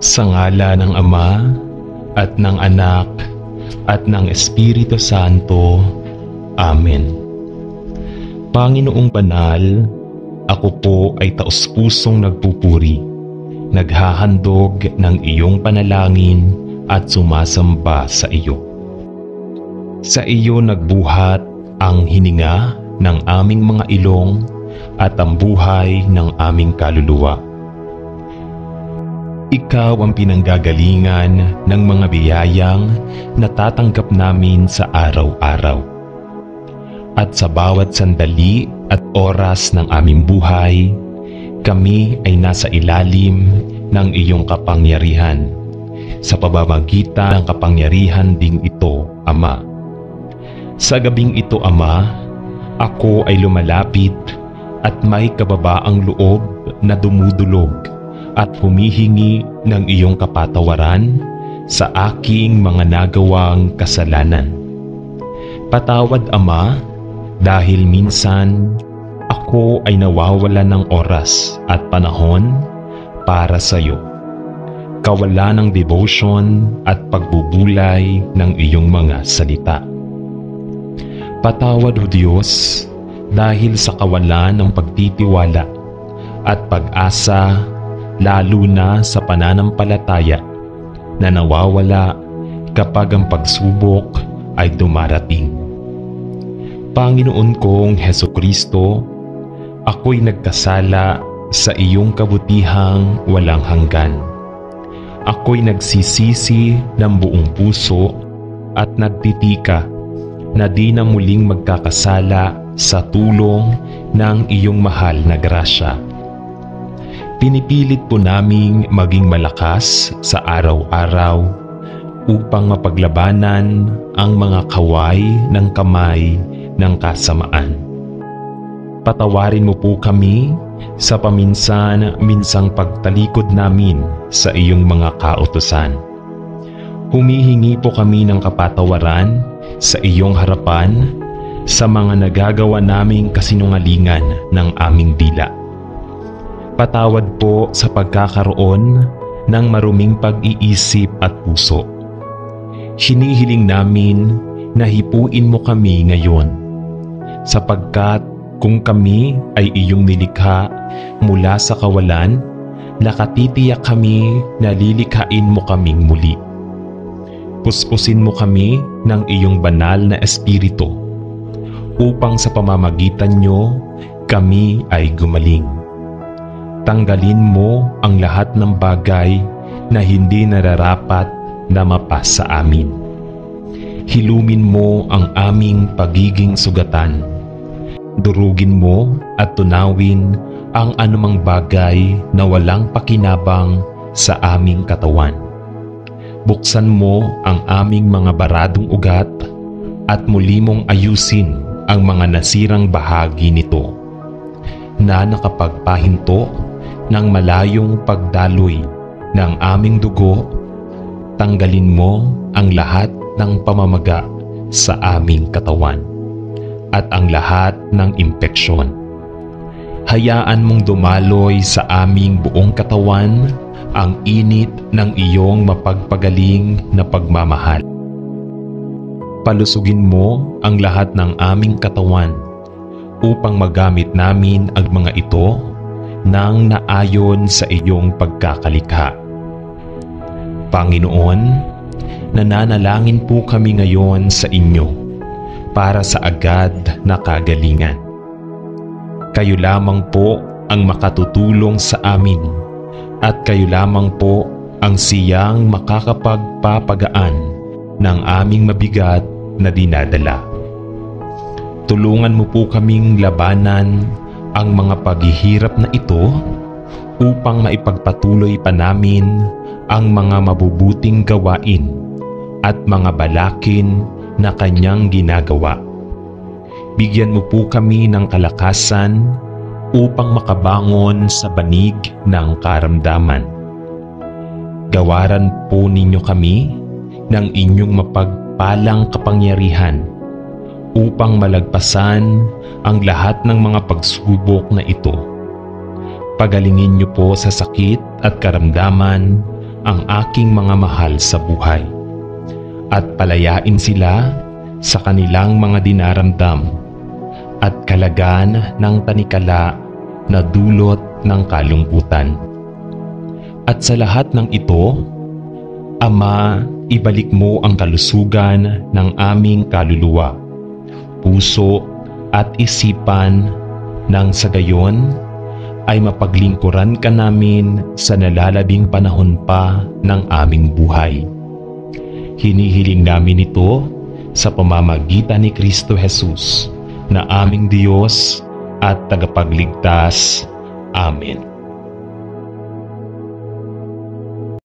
Sa ngala ng Ama at ng Anak at ng Espiritu Santo. Amen. Panginoong Banal, ako po ay taos-pusong nagpupuri, naghahandog ng iyong panalangin at sumasamba sa iyo. Sa iyo nagbuhat ang hininga ng aming mga ilong at ang buhay ng aming kaluluwa. Ikaw ang pinanggagalingan ng mga biyayang natatanggap namin sa araw-araw. At sa bawat sandali at oras ng aming buhay, kami ay nasa ilalim ng iyong kapangyarihan. Sa pamamagitan ng kapangyarihan ding ito, Ama. Sa gabing ito, Ama, ako ay lumalapit at may kababaang loob na dumudulog at humihingi ng iyong kapatawaran sa aking mga nagawang kasalanan. Patawad, Ama, dahil minsan ako ay nawawalan ng oras at panahon para sa iyo. Kawalan ng devotion at pagbubulay ng iyong mga salita. Patawad, O Diyos, dahil sa kawalan ng pagtitiwala at pag-asa, lalo na sa pananampalataya na nawawala kapag ang pagsubok ay dumarating. Panginoon kong Hesukristo, ako'y nagkasala sa iyong kabutihang walang hanggan. Ako'y nagsisisi ng buong puso at nagtitika na di na muling magkakasala sa tulong ng iyong mahal na grasya. Pinipilit po naming maging malakas sa araw-araw upang mapaglabanan ang mga kaway ng kamay ng kasamaan. Patawarin mo po kami sa paminsan-minsang pagtalikod namin sa iyong mga kautusan. Humihingi po kami ng kapatawaran sa iyong harapan sa mga nagagawa naming kasinungalingan ng aming dila. Patawad po sa pagkakaroon ng maruming pag-iisip at puso. Hinihiling namin na hipuin mo kami ngayon, sapagkat kung kami ay iyong nilikha mula sa kawalan, nakatitiyak kami na lilikhain mo kaming muli. Puspusin mo kami ng iyong banal na espiritu, upang sa pamamagitan nyo kami ay gumaling. Tanggalin mo ang lahat ng bagay na hindi nararapat na mapas sa amin. Hilumin mo ang aming pagiging sugatan. Durugin mo at tunawin ang anumang bagay na walang pakinabang sa aming katawan. Buksan mo ang aming mga baradong ugat at muli mong ayusin ang mga nasirang bahagi nito na nakapagpahinto ng malayong pagdaloy ng aming dugo. Tanggalin mo ang lahat ng pamamaga sa aming katawan at ang lahat ng impeksyon. Hayaan mong dumaloy sa aming buong katawan ang init ng iyong mapagpagaling na pagmamahal. Palusugin mo ang lahat ng aming katawan upang magamit namin ang mga ito nang naayon sa iyong pagkakalikha. Panginoon, nananalangin po kami ngayon sa inyo para sa agad na kagalingan. Kayo lamang po ang makatutulong sa amin at kayo lamang po ang siyang makakapagpapagaan ng aming mabigat na dinadala. Tulungan mo po kaming labanan ang mga paghihirap na ito upang maipagpatuloy pa namin ang mga mabubuting gawain at mga balakin na kanyang ginagawa. Bigyan mo po kami ng kalakasan upang makabangon sa banig ng karamdaman. Gawaran po ninyo kami ng inyong mapagpalang kapangyarihan upang malagpasan ang lahat ng mga pagsubok na ito. Pagalingin niyo po sa sakit at karamdaman ang aking mga mahal sa buhay at palayain sila sa kanilang mga dinaramdam at kalagan ng tanikala na dulot ng kalungkutan. At sa lahat ng ito, Ama, ibalik mo ang kalusugan ng aming kaluluwa, puso at isipan nang sa gayon ay mapaglingkuran ka namin sa nalalabing panahon pa ng aming buhay. Hinihiling namin ito sa pamamagitan ni Kristo Jesus na aming Diyos at tagapagligtas. Amen.